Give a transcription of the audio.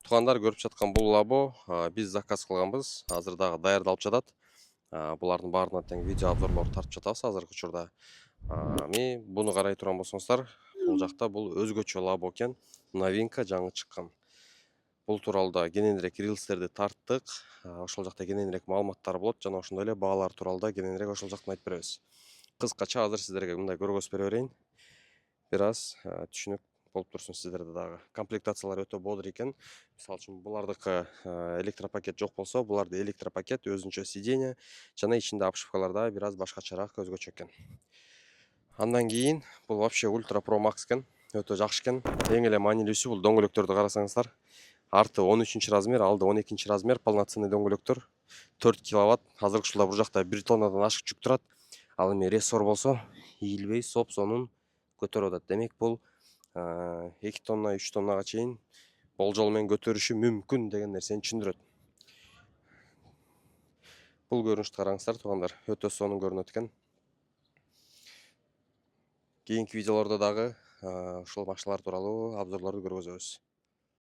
Туугандар, көрүп жаткан бул лабо биз заказ кылганбыз. Азыр дагы даярдалып жатат. Булардын баарына тең видео обзорлор тартып жатабыз азыркы учурда. Эми буну карай турган болсоңуздар, бул жакта бул өзгөчө лабо экен. Новинка, жаңы чыккан. Бул тууралуу да кененирээк рилстерди тарттык. Ошол жакта кененирээк маалыматтар болот жана ошондой эле баалар тууралуу да кененирээк ошол жактан айтып беребиз. Кыскача азыр сиздерге мындай көргөзүп бере берейин. Бир аз түшүнүк болуп турсун сиздерде дагы. Комплектациялар өтө бодур экен. Мисалы үчүн булардыкы электропакет жок болсо, буларды электропакет, өзүнчө сиденье жана ичинде обшивкалар бир аз башкачараак, өзгөчө экен. Андан кийин бул вообще Ultra Pro Max экен. Өтө жакшы экен. Эң эле маанилүүсү бул дөңгөлөктөрдү карасаңыздар. Арты 13 размер, алды 12 размер, полноценный дөңгөлөктөр. 4 киловатт. Азыркы учурда бул жакта 1 тоннадан ашык жүк турат. Ал эми рессор болсо, ийилбей, соп-сонун көтөрүп атат. Демек бул 2 тонна, 3 тоннага чейин болжол менен көтөрүшү мүмкүн деген нерсени түшүндүрөт. Бул көрүнүштү караңыздар туугандар, өтө сонун көрүнөт экен. Кийинки видеолордо дагы ушул машиналар тууралуу обзорлорду көргөзөбүз.